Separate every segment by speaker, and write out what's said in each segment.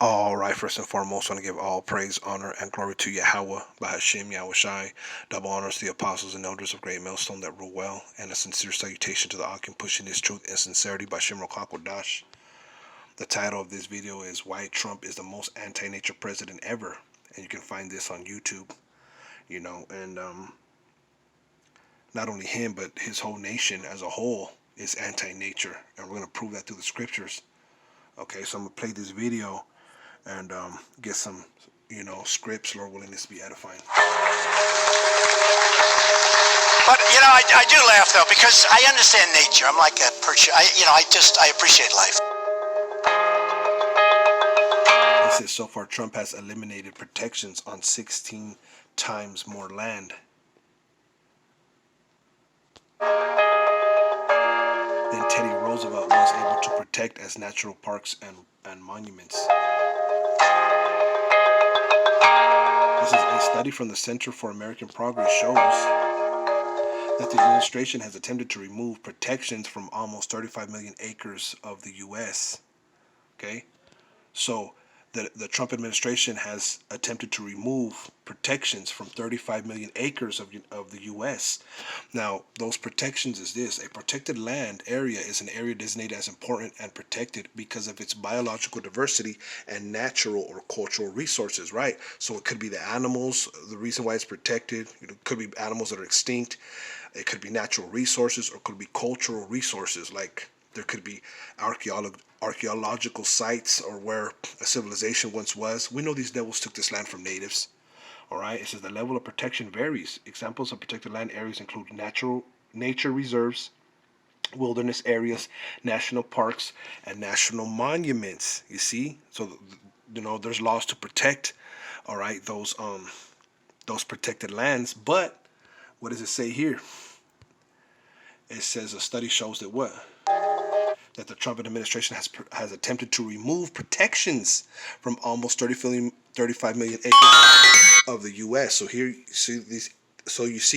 Speaker 1: All right, first and foremost, I want to give all praise, honor, and glory to Yahawah, bahasham, Yahawashi. Double honors to the apostles and elders of Great Millstone that rule well, and a sincere salutation to the Akim pushing this truth and sincerity by rawchaa, qadash. The title of this video is Why Trump is the Most Anti-Nature President Ever, and you can find this on YouTube. And not only him, but his whole nation as a whole is anti-nature, and we're going to prove that through the scriptures. Okay, so I'm going to play this video and get some, scripts, Lord willing, this to be edifying.
Speaker 2: But, I do laugh, though, because I understand nature. I'm like a person. I appreciate life.
Speaker 1: It says, so far, Trump has eliminated protections on 16 times more land than Teddy Roosevelt was able to protect as natural parks and monuments. This is a study from the Center for American Progress shows that the administration has attempted to remove protections from almost 35 million acres of the U.S. Okay? So the Trump administration has attempted to remove protections from 35 million acres of the U.S. Now, those protections is this. A protected land area is an area designated as important and protected because of its biological diversity and natural or cultural resources, right? So it could be the animals, the reason why it's protected. It could be animals that are extinct. It could be natural resources, or it could be cultural resources, like there could be archaeological sites or where a civilization once was. We know these devils took this land from natives. All right. It says the level of protection varies. Examples of protected land areas include nature reserves, wilderness areas, national parks, and national monuments. You see, so there's laws to protect. All right, those protected lands. But what does it say here? It says a study shows that what? That the Trump administration has attempted to remove protections from almost 35 million acres of the U.S. So here you see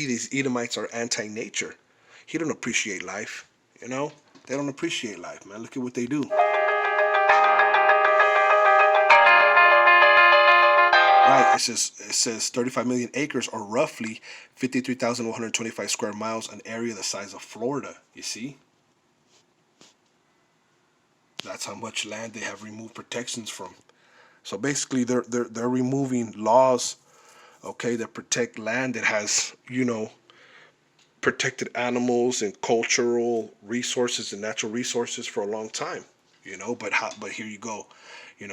Speaker 1: these Edomites are anti-nature. He don't appreciate life. They don't appreciate life, man. Look at what they do. Right, it says 35 million acres, or roughly 53,125 square miles, an area the size of Florida. You see? That's how much land they have removed protections from. So basically, they're removing laws, okay, that protect land that has, protected animals and cultural resources and natural resources for a long time. But here you go,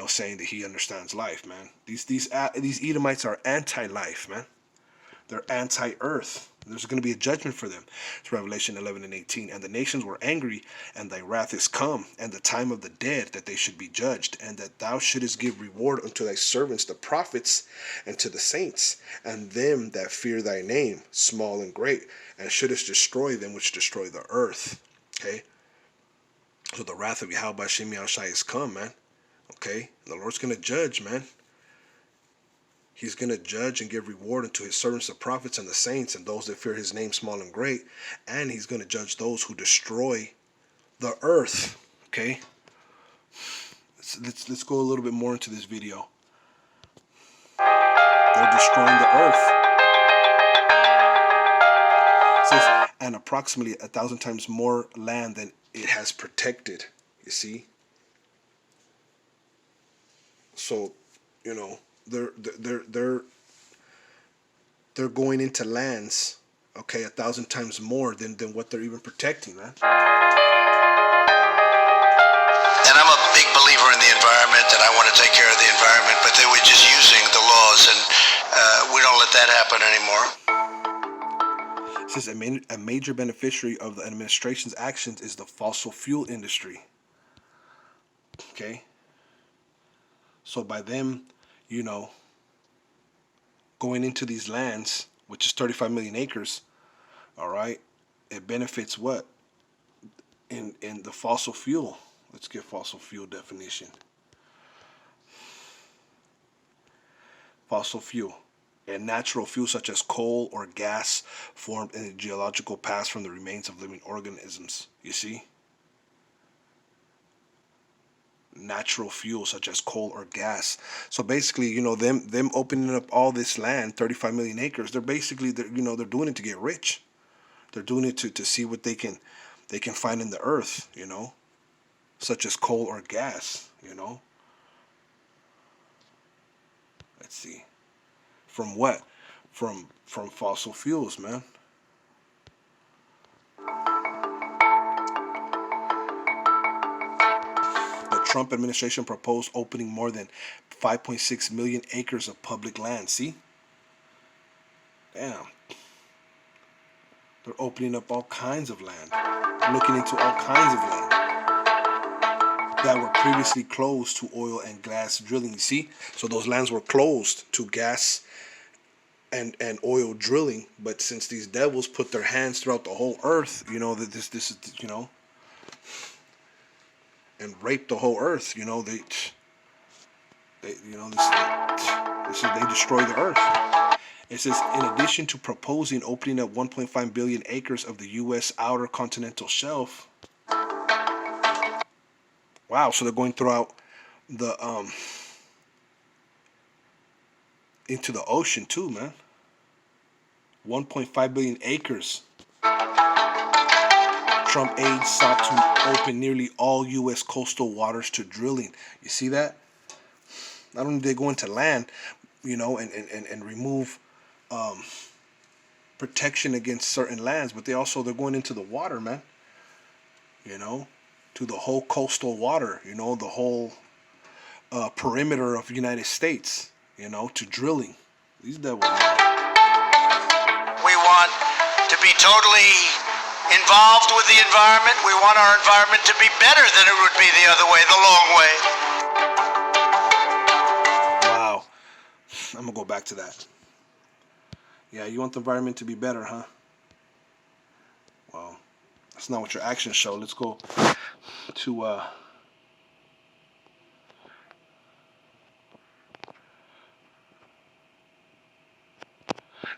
Speaker 1: saying that he understands life, man. These Edomites are anti-life, man. They're anti-earth. There's going to be a judgment for them. It's Revelation 11:18. And the nations were angry, and thy wrath is come, and the time of the dead, that they should be judged, and that thou shouldest give reward unto thy servants, the prophets, and to the saints, and them that fear thy name, small and great, and shouldest destroy them which destroy the earth. Okay? So the wrath of Yahawashi is come, man. Okay? The Lord's going to judge, man. He's going to judge and give reward unto his servants, the prophets, and the saints, and those that fear his name, small and great. And he's going to judge those who destroy the earth. Okay? Let's go a little bit more into this video. They're destroying the earth. It says, and approximately 1,000 times more land than it has protected. You see? So, they're going into lands, okay, 1,000 times more than what they're even protecting, man.
Speaker 2: And I'm a big believer in the environment, and I want to take care of the environment, but they were just using the laws, and we don't let that happen anymore.
Speaker 1: It says a major beneficiary of the administration's actions is the fossil fuel industry. Okay? So by them, going into these lands, which is 35 million acres, all right, it benefits what? In the fossil fuel. Let's get fossil fuel definition. Fossil fuel. A natural fuel such as coal or gas formed in the geological past from the remains of living organisms. You see? natural fuels such as coal or gas. So basically, you know, them opening up all this land, 35 million acres, they're basically, they're doing it to get rich. They're doing it to see what they can find in the earth, you know, such as coal or gas, you know. Let's see. From what? From fossil fuels, man. The Trump administration proposed opening more than 5.6 million acres of public land. See? Damn. They're opening up all kinds of land. Looking into all kinds of land that were previously closed to oil and gas drilling. You see? So those lands were closed to gas and oil drilling, but since these devils put their hands throughout the whole earth, you know, that this is, you know, and raped the whole earth, you know, they you know, this is they destroy the earth. It says, in addition to proposing opening up 1.5 billion acres of the U.S. outer continental shelf. Wow, so they're going throughout the into the ocean too, man. 1.5 billion acres. Trump aides sought to open nearly all U.S. coastal waters to drilling. You see that? Not only do they go into land, you know, and remove protection against certain lands, but they're going into the water, man. You know, to the whole coastal water, you know, the whole perimeter of the United States, you know, to drilling. These devils.
Speaker 2: We want to be totally involved with the environment. We want our environment to be better than it would be the other way, the long way.
Speaker 1: Wow. I'm going to go back to that. Yeah, you want the environment to be better, huh? Well, that's not what your actions show. Let's go to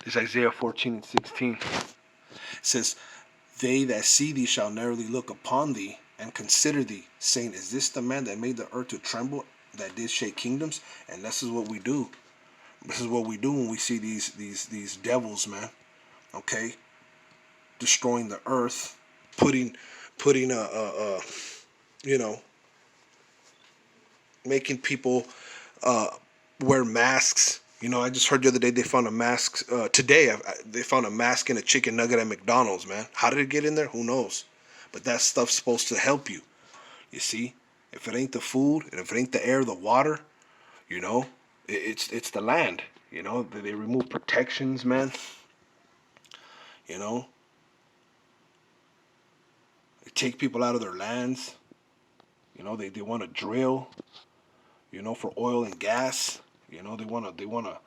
Speaker 1: this Isaiah 14:16. It says, they that see thee shall narrowly look upon thee and consider thee, saying, is this the man that made the earth to tremble, that did shake kingdoms? And this is what we do. This is what we do when we see these devils, man. Okay, destroying the earth, putting you know, making people wear masks. You know, I just heard the other day they found a mask. Today they found a mask in a chicken nugget at McDonald's, man. How did it get in there? Who knows? But that stuff's supposed to help you. You see, if it ain't the food and if it ain't the air, the water, you know, it's the land. You know, they remove protections, man. You know, they take people out of their lands. You know, they want to drill, you know, for oil and gas. You know, they want to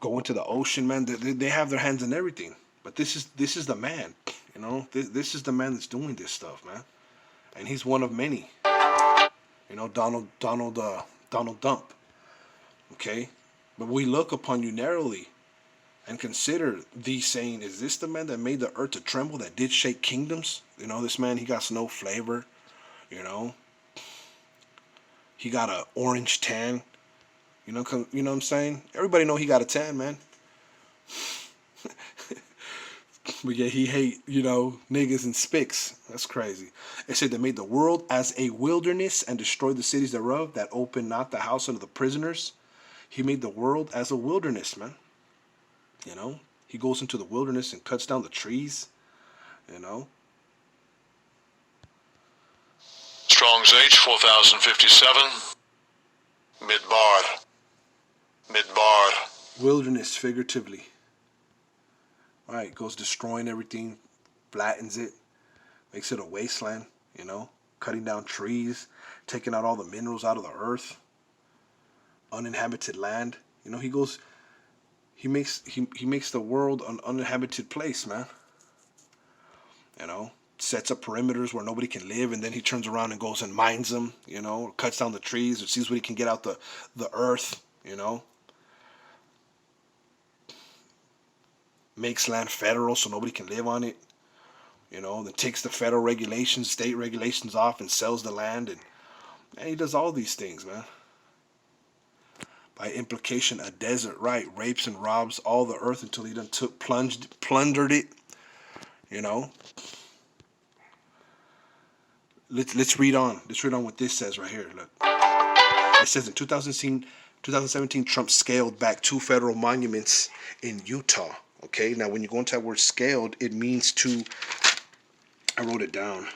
Speaker 1: go into the ocean, man. They have their hands in everything. But this is the man. You know, this is the man that's doing this stuff, man. And he's one of many. You know, Donald Dump. Okay, but we look upon you narrowly and consider thee, saying, is this the man that made the earth to tremble, that did shake kingdoms? You know, this man, he got no flavor. You know, he got a orange tan. You know what I'm saying? Everybody know he got a tan, man. But yeah, he hate, you know, niggas and spicks. That's crazy. It said they made the world as a wilderness and destroyed the cities thereof, that opened not the house unto the prisoners. He made the world as a wilderness, man. You know, he goes into the wilderness and cuts down the trees. You know.
Speaker 3: Strong's H 4057. Midbar.
Speaker 1: Wilderness, figuratively. Right, goes destroying everything, flattens it, makes it a wasteland, you know, cutting down trees, taking out all the minerals out of the earth, uninhabited land. You know, he makes the world an uninhabited place, man. You know, sets up perimeters where nobody can live, and then he turns around and goes and mines them, you know, or cuts down the trees, or sees what he can get out the earth, you know. Makes land federal so nobody can live on it, you know, then takes the federal regulations, state regulations off and sells the land, and And he does all these things, man. By implication, a desert, right? Rapes and robs all the earth until he done plundered it. You know. Let's read on. Let's read on what this says right here. Look. It says in 2017, Trump scaled back 2 federal monuments in Utah. Okay, now when you go into that word scaled, it means to, I wrote it down.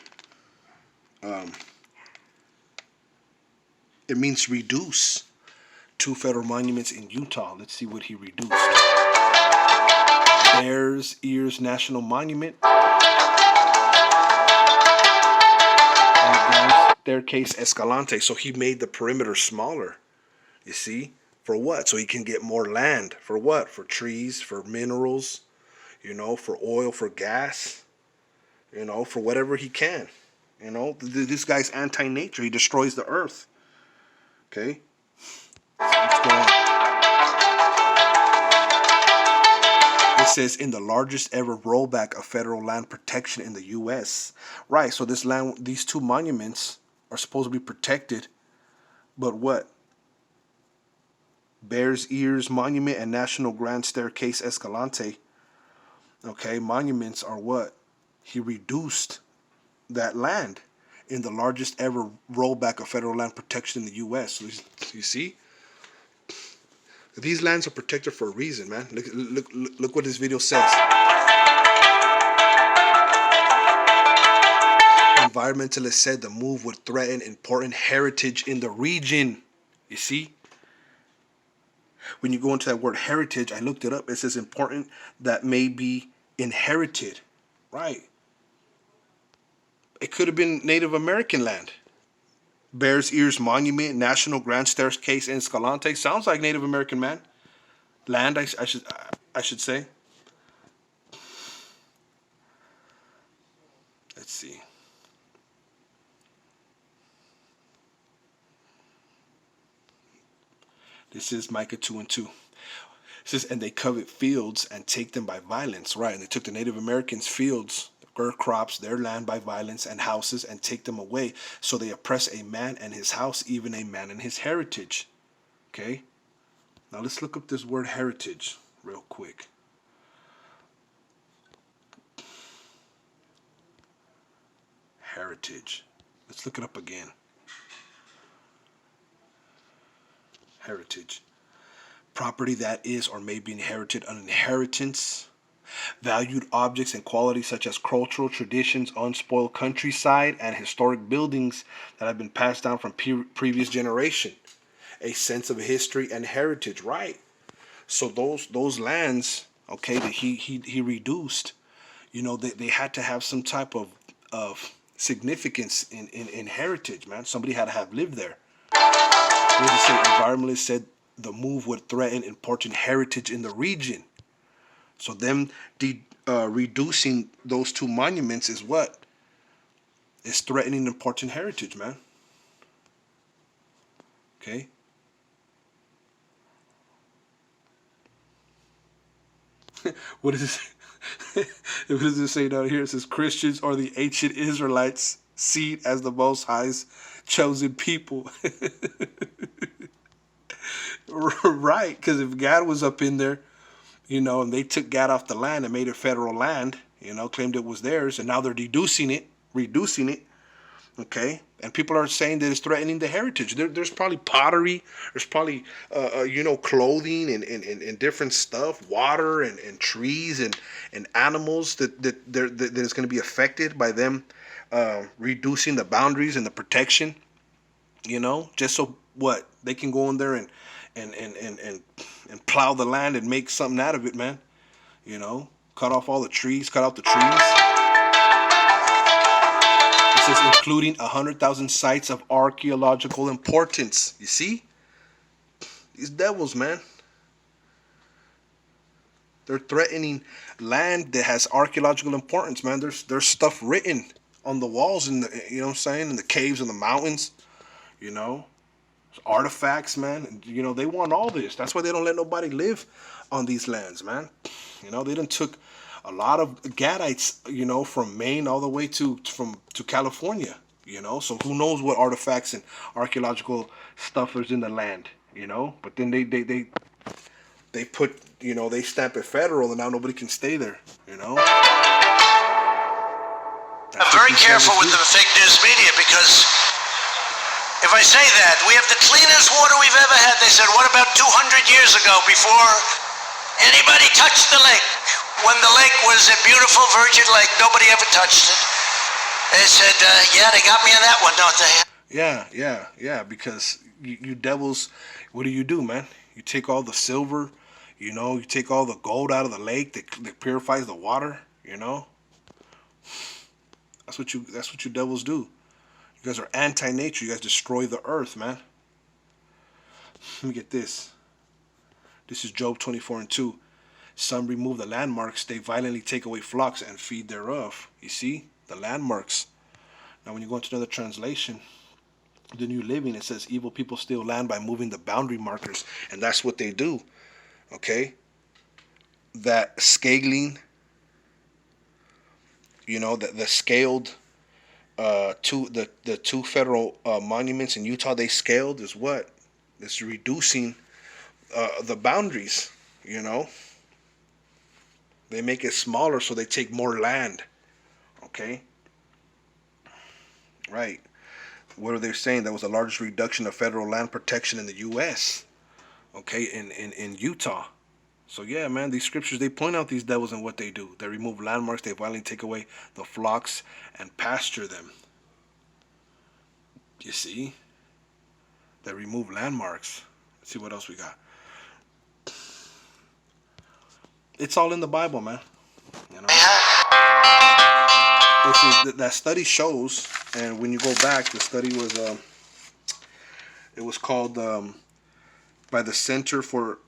Speaker 1: It means reduce 2 federal monuments in Utah. Let's see what he reduced. Bears Ears National Monument. And Grand Staircase Escalante. So he made the perimeter smaller. You see? For what? So he can get more land. For what? For trees, for minerals, you know, for oil, for gas, you know, for whatever he can. You know, this guy's anti-nature. He destroys the earth. Okay? Let's go on. It says in the largest ever rollback of federal land protection in the U.S. Right, so this land, these 2 monuments are supposed to be protected, but what? Bears Ears Monument and National Grand Staircase Escalante. Okay, monuments are what? He reduced that land in the largest ever rollback of federal land protection in the U.S. So you see? These lands are protected for a reason, man. Look what this video says. Environmentalists said the move would threaten important heritage in the region. You see? When you go into that word heritage, I looked it up. It says important that may be inherited. Right. It could have been Native American land. Bears Ears Monument, National Grand Staircase Escalante. Sounds like Native American land. I should say. Let's see. This is Micah 2:2. It says, and they covet fields and take them by violence. Right, and they took the Native Americans' fields, their crops, their land by violence, and houses, and take them away. So they oppress a man and his house, even a man and his heritage. Okay? Now let's look up this word heritage real quick. Heritage. Let's look it up again. Heritage. Property that is or may be inherited, an inheritance. Valued objects and qualities such as cultural traditions, unspoiled countryside, and historic buildings that have been passed down from previous generation. A sense of history and heritage, right? So those lands, okay, that he reduced, you know, they had to have some type of significance in heritage, man. Somebody had to have lived there. What does it say? Environmentalists said the move would threaten important heritage in the region. So them reducing those 2 monuments is what? It's threatening important heritage, man. Okay? What is it? What does it say down here? It says Christians are the ancient Israelites seen as the Most High's chosen people. Right, because if God was up in there, you know, and they took God off the land and made it federal land, you know, claimed it was theirs, and now they're reducing it, okay? And people are saying that it's threatening the heritage. There's probably pottery, there's probably, you know, clothing and different stuff, water and trees and animals that is going to be affected by them reducing the boundaries and the protection, you know, just so what? They can go in there and plow the land and make something out of it, man. You know, cut off all the trees, cut out the trees. It says including 100,000 sites of archaeological importance. You see? These devils, man. They're threatening land that has archaeological importance, man. There's stuff written on the walls in the, you know what I'm saying, in the caves and the mountains, you know. Artifacts, man. And, you know, they want all this. That's why they don't let nobody live on these lands, man. You know, they done took a lot of Gadites, you know, from Maine all the way to California. You know, so who knows what artifacts and archaeological stuff is in the land, you know? But then they put, you know, they stamp it federal, and now nobody can stay there, you know?
Speaker 2: I'm very careful with the fake news media, because if I say that, we have the cleanest water we've ever had. They said, what about 200 years ago, before anybody touched the lake? When the lake was a beautiful virgin lake, nobody ever touched it. They said, yeah, they got me on that one, don't they?
Speaker 1: Yeah, because you devils, what do, man? You take all the silver, you know, you take all the gold out of the lake that purifies the water, you know? That's what you devils do. You guys are anti-nature. You guys destroy the earth, man. Let me get this. This is Job 24:2. Some remove the landmarks, they violently take away flocks and feed thereof. You see? The landmarks. Now when you go into another translation, the New Living, it says evil people steal land by moving the boundary markers. And that's what they do. Okay? That scaling, you know, the scaled the two federal monuments in Utah, they scaled is what? It's reducing the boundaries, you know. They make it smaller so they take more land. Okay? Right. What are they saying? That was the largest reduction of federal land protection in the U.S. Okay, in Utah. So yeah, man, these scriptures, they point out these devils and what they do. They remove landmarks, they violently take away the flocks and pasture them. You see? They remove landmarks. Let's see what else we got. It's all in the Bible, man. You know? That study shows, and when you go back, the study was it was called by the Center for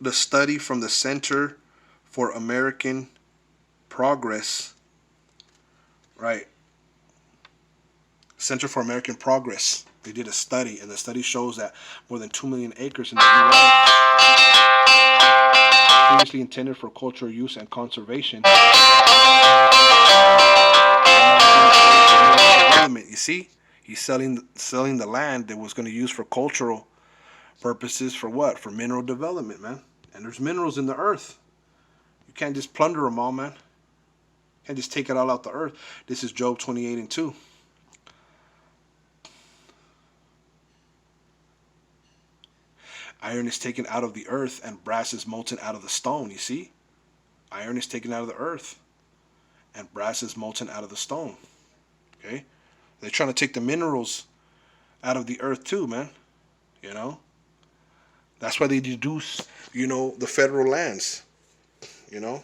Speaker 1: the study from the Center for American Progress, right? Center for American Progress. They did a study, and the study shows that more than 2 million acres in the U.S. previously intended for cultural use and conservation. You see, he's selling the land that was going to use for cultural purposes for what? For mineral development, man. And there's minerals in the earth. You can't just plunder them all, man. You can't just take it all out the earth. This is Job 28:2. Iron is taken out of the earth and brass is molten out of the stone. You see? Iron is taken out of the earth and brass is molten out of the stone. Okay? They're trying to take the minerals out of the earth too, man. You know? That's why they deduce, you know, the federal lands. You know?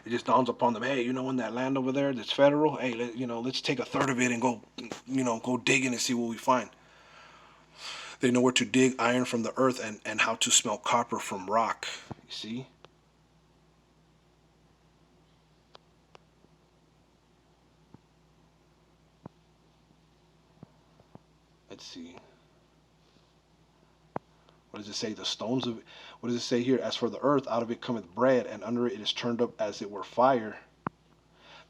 Speaker 1: It just dawns upon them, hey, you know, in that land over there that's federal, hey, let's take a third of it and go digging and see what we find. They know where to dig iron from the earth and how to smell copper from rock. You see? Let's see. What does it say? The stones of it. What does it say here? As for the earth, out of it cometh bread, and under it is turned up as it were fire.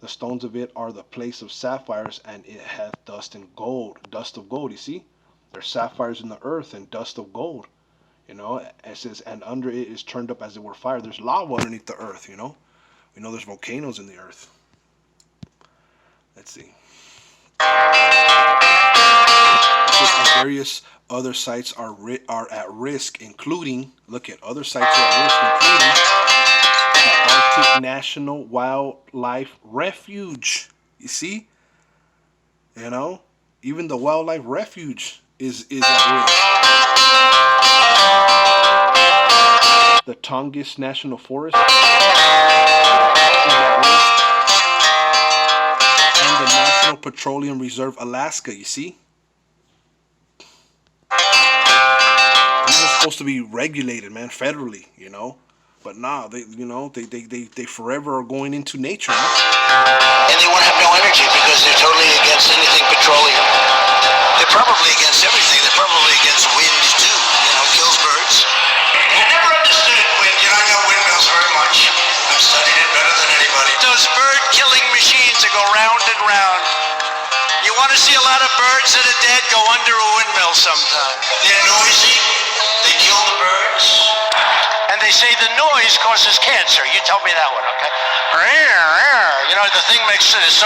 Speaker 1: The stones of it are the place of sapphires, and it hath dust of gold. You see? There's sapphires in the earth and dust of gold. You know, it says, and under it is turned up as it were fire. There's lava underneath the earth, you know. We know there's volcanoes in the earth. Let's see. Various other sites are at risk, including, look at other sites are at risk, including the Arctic National Wildlife Refuge. You see? You know, even the wildlife refuge is at risk. The Tongass National Forest is at risk. And the National Petroleum Reserve Alaska, you see? These are supposed to be regulated, man, federally, you know? But nah, they forever are going into nature, man.
Speaker 2: And they want to have no energy because they're totally against anything petroleum. They're probably against everything. They're probably against wind too. You know, kills birds. I never understood wind. You know, I know windmills very much. I've studied it better than anybody. Those bird-killing machines that go round and round. to see a lot of birds that are dead go under a windmill sometime. They're noisy. They kill the birds. And they say the noise causes cancer. You told me that one, okay? You know, the thing makes it so...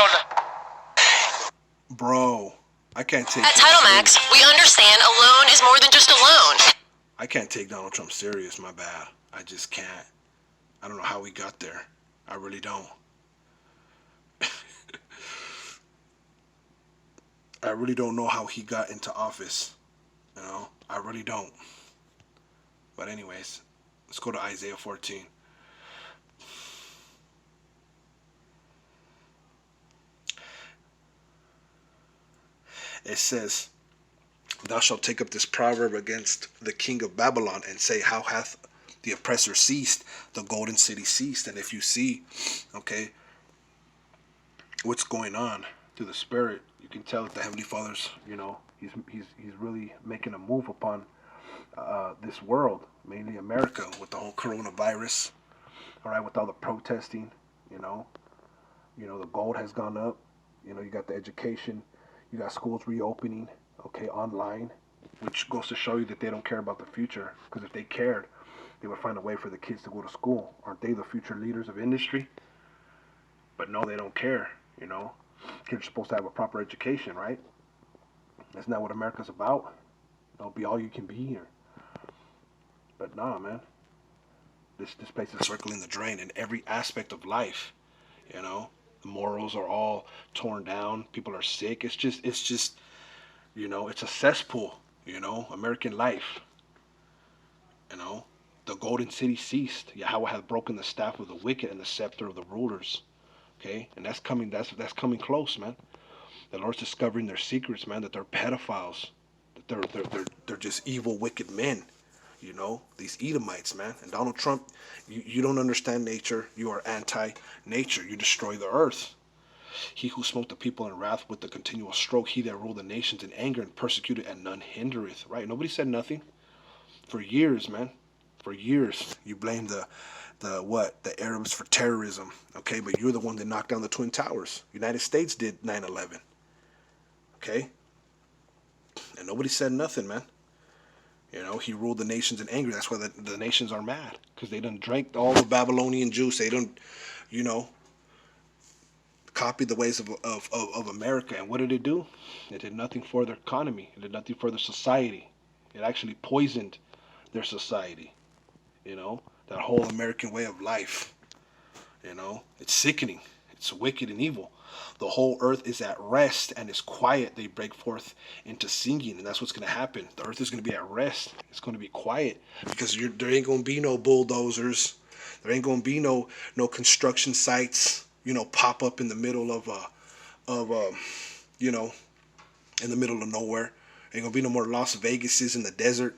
Speaker 1: Bro, I can't take...
Speaker 4: At Title Max, we understand a loan is more than just a loan.
Speaker 1: I can't take Donald Trump serious, my bad. I just can't. I don't know how we got there. I really don't. I really don't know how he got into office. You know, I really don't. But anyways, let's go to Isaiah 14. It says, "Thou shalt take up this proverb against the king of Babylon and say, how hath the oppressor ceased, the golden city ceased." And if you see, okay, what's going on through the spirit, you can tell that the Heavenly Father's, you know, he's really making a move upon this world, mainly America, with the whole coronavirus. All right, with all the protesting, you know, the gold has gone up. You know, you got the education, you got schools reopening, okay, online, which goes to show you that they don't care about the future. Because if they cared, they would find a way for the kids to go to school. Aren't they the future leaders of industry? But no, they don't care, you know. Kids are supposed to have a proper education, right? That's not what America's about. Don't be all you can be here. But nah, man. This place is circling the drain in every aspect of life, you know. The morals are all torn down. People are sick. It's just, you know, it's a cesspool, you know, American life. You know, the golden city ceased. Yahawah hath broken the staff of the wicked and the scepter of the rulers. Okay, and that's coming coming close, man. The Lord's discovering their secrets, man, that they're pedophiles, that they're just evil, wicked men. You know, these Edomites, man. And Donald Trump, you don't understand nature. You are anti-nature. You destroy the earth. He who smote the people in wrath with the continual stroke, he that ruled the nations in anger and persecuted, and none hindereth. Right? Nobody said nothing. For years, man. For years, you blame the Arabs for terrorism. Okay, but you're the one that knocked down the Twin Towers. United States did 9/11. Okay? And nobody said nothing, man. You know, he ruled the nations in anger. That's why the nations are mad. Because they done drank all the Babylonian juice. They done, you know, copied the ways of America. And what did it do? It did nothing for their economy. It did nothing for their society. It actually poisoned their society. You know, that whole American way of life. You know, it's sickening. It's wicked and evil. The whole earth is at rest and is quiet. They break forth into singing, and that's what's going to happen. The earth is going to be at rest. It's going to be quiet because there ain't going to be no bulldozers. There ain't going to be no construction sites, you know, pop up in the middle of you know, in the middle of nowhere. Ain't going to be no more Las Vegases in the desert.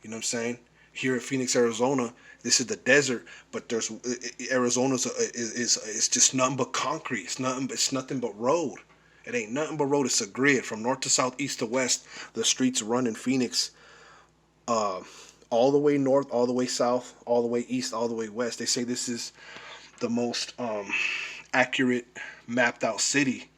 Speaker 1: You know what I'm saying? Here in Phoenix, Arizona, this is the desert, but Arizona's is just nothing but concrete. It's nothing but road. It ain't nothing but road. It's a grid from north to south, east to west. The streets run in Phoenix, all the way north, all the way south, all the way east, all the way west. They say this is the most accurate mapped out city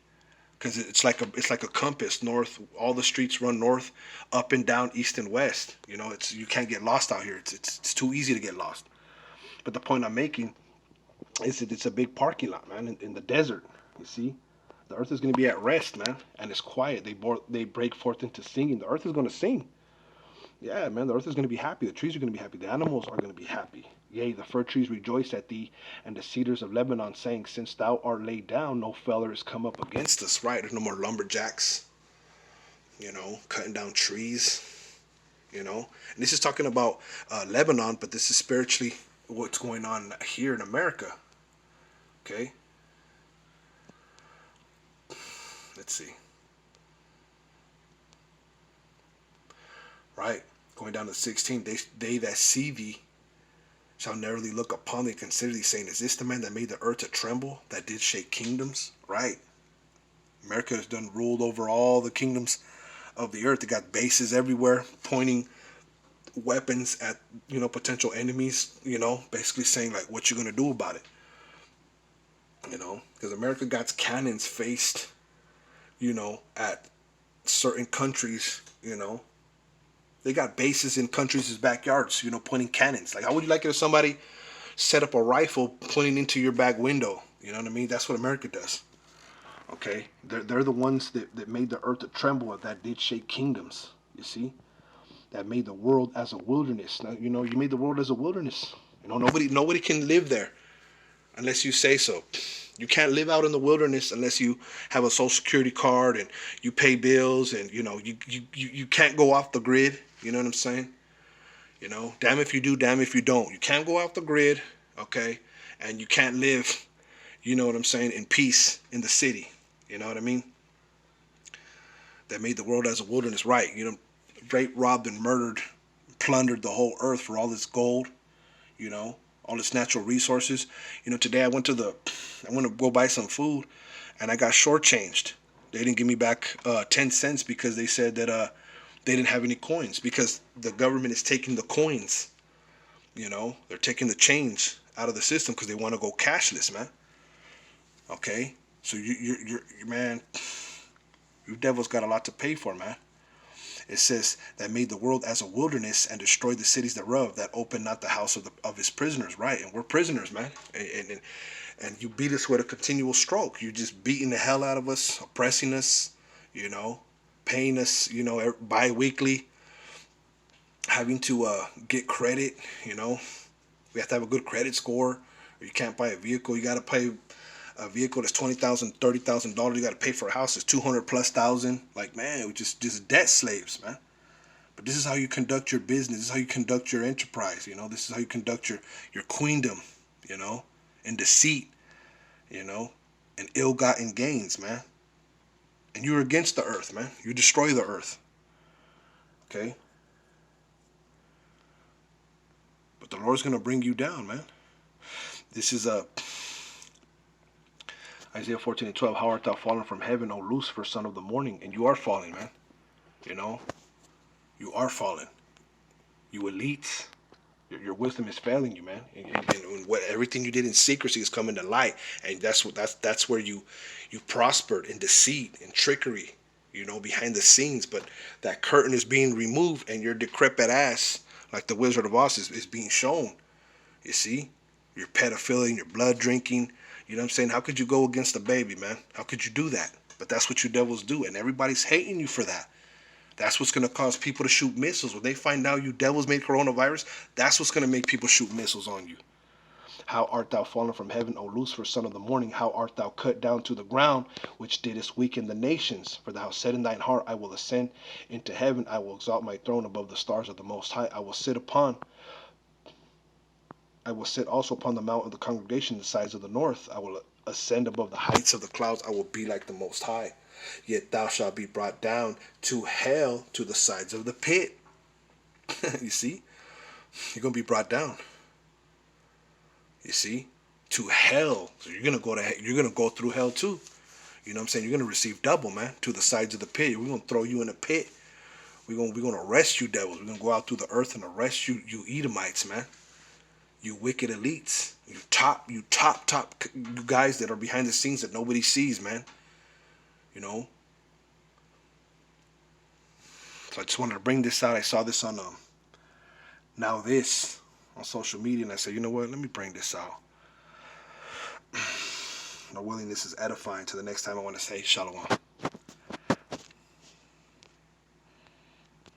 Speaker 1: because it's like a compass. North, all the streets run north, up and down, east and west. You know, you can't get lost out here. It's too easy to get lost. But the point I'm making is that it's a big parking lot, man, in the desert. You see, the earth is going to be at rest, man, and it's quiet. They break forth into singing. The earth is going to sing. Yeah, man, the earth is going to be happy. The trees are going to be happy. The animals are going to be happy. Yea, the fir trees rejoice at thee, and the cedars of Lebanon saying, since thou art laid down, no feller is come up against us. Right? There's no more lumberjacks, you know, cutting down trees, you know. And this is talking about Lebanon, but this is spiritually what's going on here in America. Okay? Let's see. Right? Going down to 16, they that see thee shall narrowly look upon thee and consider thee, saying, is this the man that made the earth to tremble, that did shake kingdoms? Right? America has done ruled over all the kingdoms of the earth. They got bases everywhere, pointing weapons at, you know, potential enemies, you know, basically saying, like, what you gonna do about it? You know, because America got cannons faced at certain countries, they got bases in countries' backyards, pointing cannons. Like, how would you like it if somebody set up a rifle pointing into your back window? You know what I mean? That's what America does. Okay? They're the ones that made the earth to tremble, that did shake kingdoms, you see? That made the world as a wilderness. Now, you made the world as a wilderness. Nobody can live there unless you say so. You can't live out in the wilderness unless you have a social security card and you pay bills, and you can't go off the grid. You know what I'm saying? Damn if you do, damn if you don't. You can't go off the grid, okay? And you can't live, you know what I'm saying, in peace in the city. You know what I mean? That made the world as a wilderness, right? Raped, robbed, and murdered, plundered the whole earth for all this gold, all its natural resources. Today I went to go buy some food, and I got shortchanged. They didn't give me back 10 cents because they said that they didn't have any coins, because the government is taking the coins. They're taking the change out of the system because they want to go cashless, man. Okay, so you're man, you devils got a lot to pay for, man. It says that made the world as a wilderness and destroyed the cities thereof, that opened not the house of his prisoners, right? And we're prisoners, man. And you beat us with a continual stroke. You're just beating the hell out of us, oppressing us, paying us, bi-weekly, having to get credit, We have to have a good credit score, or you can't buy a vehicle. You got to pay a vehicle that's $20,000, $30,000. You got to pay for a house that's $200,000+. Like, man, we're just debt slaves, man. But this is how you conduct your business. This is how you conduct your enterprise. This is how you conduct your queendom. In deceit. And ill-gotten gains, man. And you're against the earth, man. You destroy the earth. Okay. But the Lord's gonna bring you down, man. This is Isaiah 14:12, how art thou fallen from heaven, O Lucifer, son of the morning? And you are falling, man. You are falling. You elites, your wisdom is failing you, man. And what everything you did in secrecy is coming to light, and that's where you prospered in deceit and trickery, behind the scenes. But that curtain is being removed, and your decrepit ass, like the Wizard of Oz, is being shown. You see, your pedophilia and your blood drinking. You know what I'm saying? How could you go against a baby, man? How could you do that? But that's what you devils do, and everybody's hating you for that. That's what's going to cause people to shoot missiles. When they find out you devils made coronavirus, that's what's going to make people shoot missiles on you. How art thou fallen from heaven, O Lucifer, son of the morning? How art thou cut down to the ground, which didst weaken the nations? For thou hast said in thine heart, I will ascend into heaven. I will exalt my throne above the stars of the Most High. I will sit also upon the mount of the congregation, the sides of the north. I will ascend above the heights of the clouds. I will be like the Most High. Yet thou shalt be brought down to hell, to the sides of the pit. You see? You're going to be brought down. You see? To hell. So you're going to go through hell too. You know what I'm saying? You're going to receive double, man. To the sides of the pit. We're going to throw you in a pit. We're going to arrest you devils. We're going to go out through the earth and arrest you Edomites, man. You wicked elites. You top guys that are behind the scenes that nobody sees, man. So I just wanted to bring this out. I saw this on Now This on social media, and I said, you know what? Let me bring this out. My willingness is edifying. To the next time, I want to say shalom.